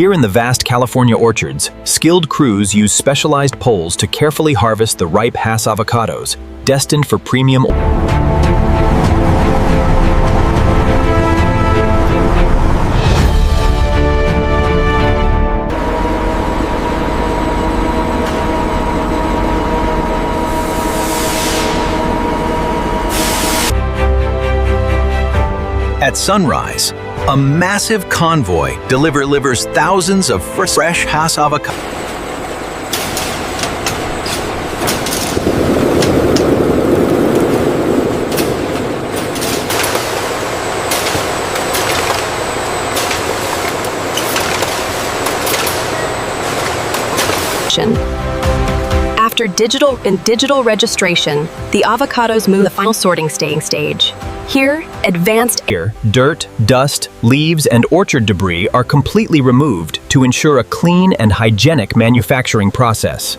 Here in the vast California orchards, skilled crews use specialized poles to carefully harvest the ripe Hass avocados, destined for premium. At sunrise, a massive convoy delivers thousands of fresh Hass avocados. After digital registration, the avocados move to the final sorting stage. Here, Dirt, dust, leaves, and orchard debris are completely removed to ensure a clean and hygienic manufacturing process.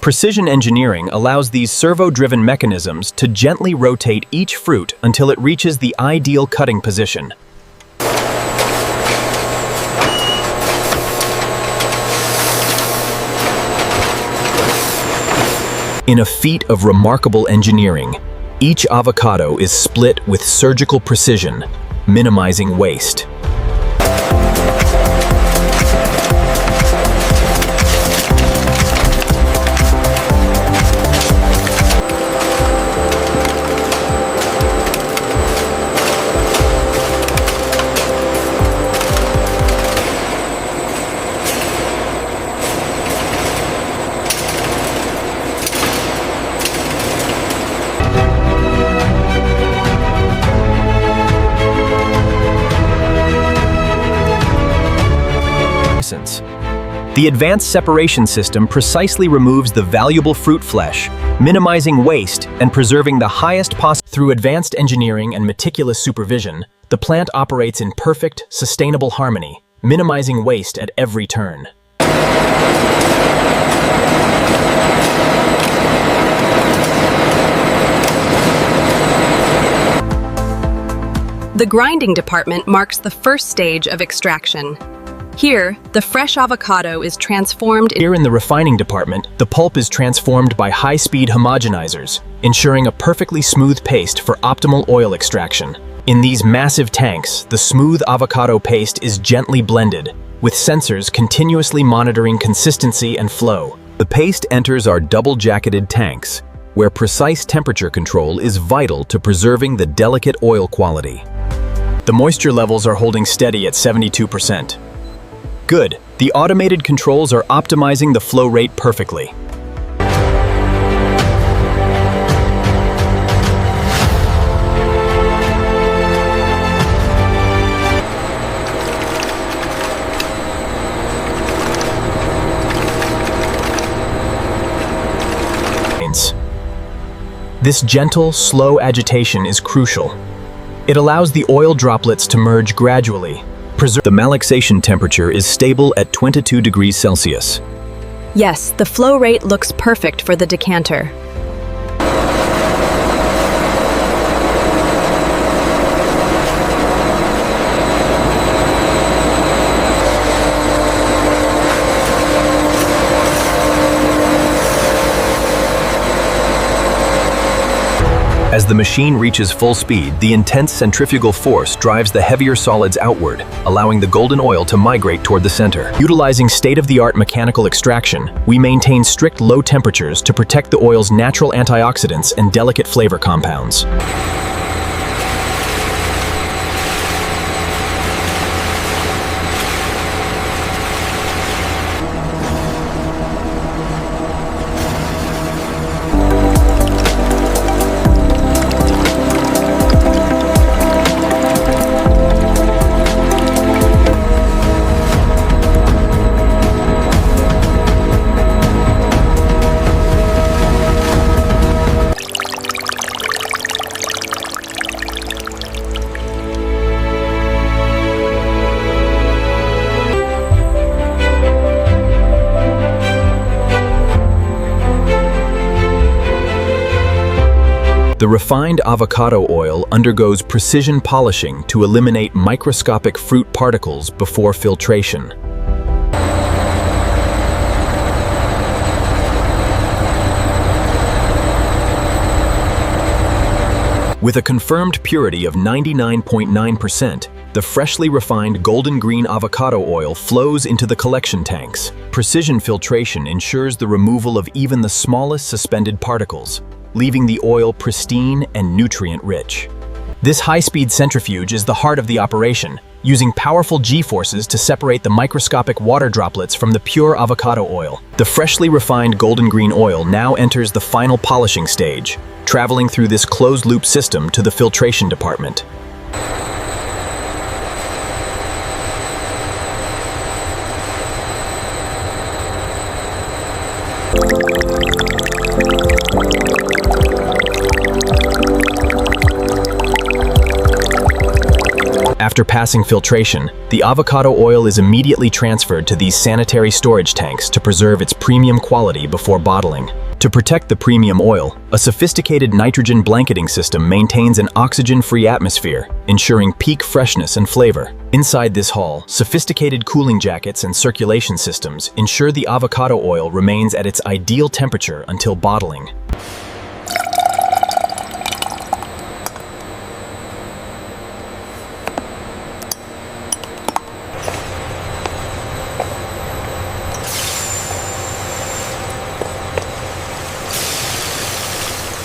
Precision engineering allows these servo-driven mechanisms to gently rotate each fruit until it reaches the ideal cutting position. In a feat of remarkable engineering, each avocado is split with surgical precision, minimizing waste. The advanced separation system precisely removes the valuable fruit flesh, minimizing waste and preserving the highest possible. Through advanced engineering and meticulous supervision, the plant operates in perfect, sustainable harmony, minimizing waste at every turn. The grinding department marks the first stage of extraction. Here, the fresh avocado is transformed. Here in the refining department, the pulp is transformed by high-speed homogenizers, ensuring a perfectly smooth paste for optimal oil extraction. In these massive tanks, the smooth avocado paste is gently blended, with sensors continuously monitoring consistency and flow. The paste enters our double-jacketed tanks, where precise temperature control is vital to preserving the delicate oil quality. The moisture levels are holding steady at 72%. Good. The automated controls are optimizing the flow rate perfectly. This gentle, slow agitation is crucial. It allows the oil droplets to merge gradually. The malaxation temperature is stable at 22 degrees Celsius. Yes, the flow rate looks perfect for the decanter. As the machine reaches full speed, the intense centrifugal force drives the heavier solids outward, allowing the golden oil to migrate toward the center. Utilizing state-of-the-art mechanical extraction, we maintain strict low temperatures to protect the oil's natural antioxidants and delicate flavor compounds. The refined avocado oil undergoes precision polishing to eliminate microscopic fruit particles before filtration. With a confirmed purity of 99.9%, the freshly refined golden green avocado oil flows into the collection tanks. Precision filtration ensures the removal of even the smallest suspended particles, leaving the oil pristine and nutrient-rich. This high-speed centrifuge is the heart of the operation, using powerful G-forces to separate the microscopic water droplets from the pure avocado oil. The freshly refined golden green oil now enters the final polishing stage, traveling through this closed-loop system to the filtration department. After passing filtration, the avocado oil is immediately transferred to these sanitary storage tanks to preserve its premium quality before bottling. To protect the premium oil, a sophisticated nitrogen blanketing system maintains an oxygen-free atmosphere, ensuring peak freshness and flavor. Inside this hall, sophisticated cooling jackets and circulation systems ensure the avocado oil remains at its ideal temperature until bottling.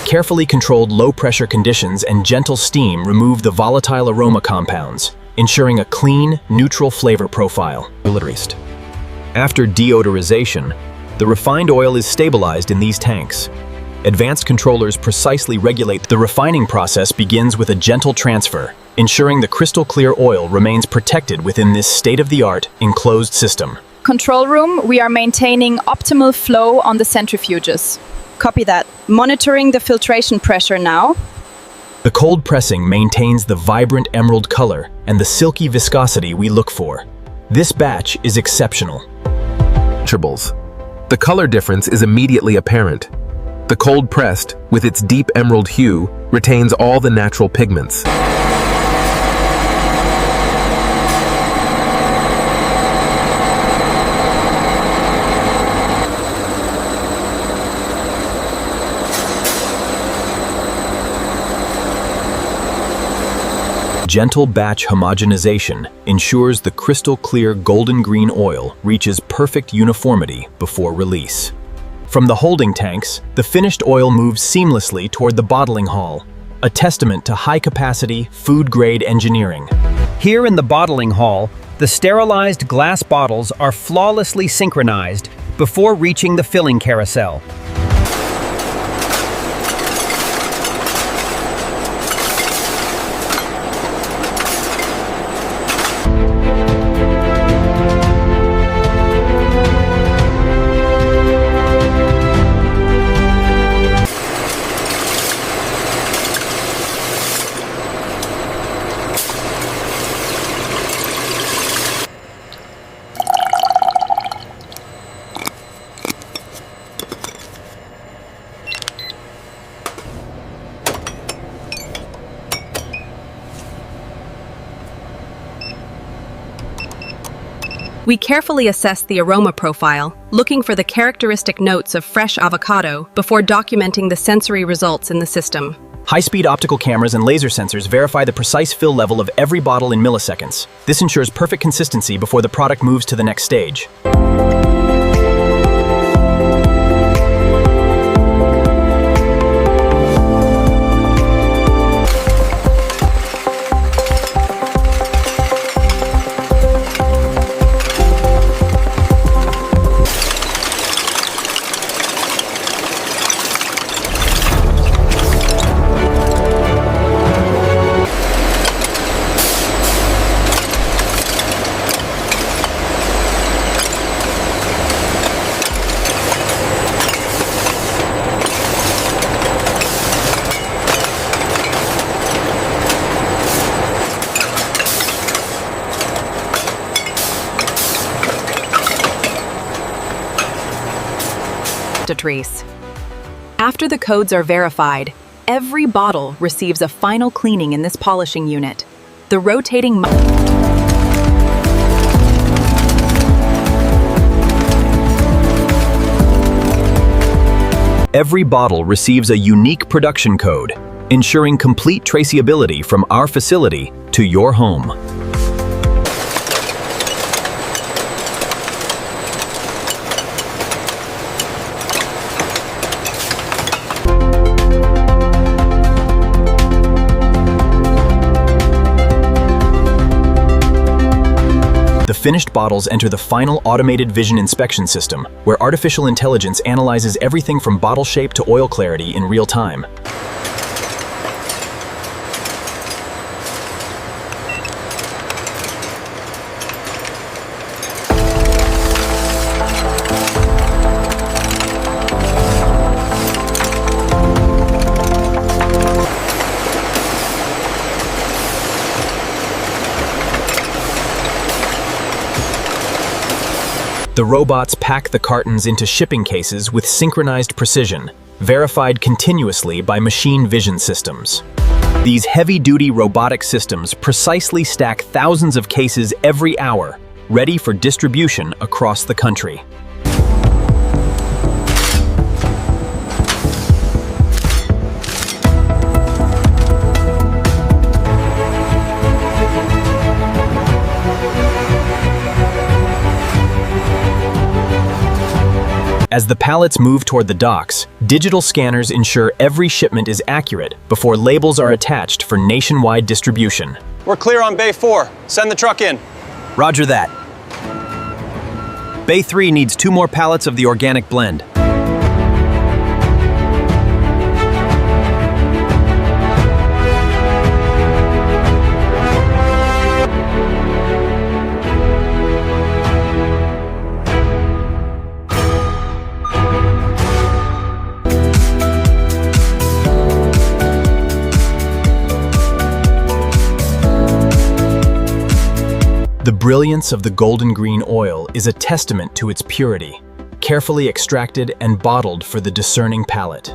Carefully controlled low-pressure conditions and gentle steam remove the volatile aroma compounds, ensuring a clean, neutral flavor profile. After deodorization, the refined oil is stabilized in these tanks. Advanced controllers precisely regulate. The refining process begins with a gentle transfer, ensuring the crystal-clear oil remains protected within this state-of-the-art, enclosed system. Control room, we are maintaining optimal flow on the centrifuges. Copy that. Monitoring the filtration pressure now. The cold pressing maintains the vibrant emerald color and the silky viscosity we look for. This batch is exceptional. The color difference is immediately apparent. The cold pressed, with its deep emerald hue, retains all the natural pigments. Gentle batch homogenization ensures the crystal-clear golden green oil reaches perfect uniformity before release. From the holding tanks, the finished oil moves seamlessly toward the bottling hall, a testament to high-capacity, food-grade engineering. Here in the bottling hall, the sterilized glass bottles are flawlessly synchronized before reaching the filling carousel. We carefully assess the aroma profile, looking for the characteristic notes of fresh avocado before documenting the sensory results in the system. High-speed optical cameras and laser sensors verify the precise fill level of every bottle in milliseconds. This ensures perfect consistency before the product moves to the next stage. To trace. After the codes are verified, Every bottle receives a final cleaning in this polishing unit. The rotating Every bottle receives a unique production code, ensuring complete traceability from our facility to your home. The finished bottles enter the final automated vision inspection system, where artificial intelligence analyzes everything from bottle shape to oil clarity in real time. The robots pack the cartons into shipping cases with synchronized precision, verified continuously by machine vision systems. These heavy-duty robotic systems precisely stack thousands of cases every hour, ready for distribution across the country. As the pallets move toward the docks, digital scanners ensure every shipment is accurate before labels are attached for nationwide distribution. We're clear on Bay 4. Send the truck in. Roger that. Bay 3 needs 2 more pallets of the organic blend. The brilliance of the golden green oil is a testament to its purity, carefully extracted and bottled for the discerning palate.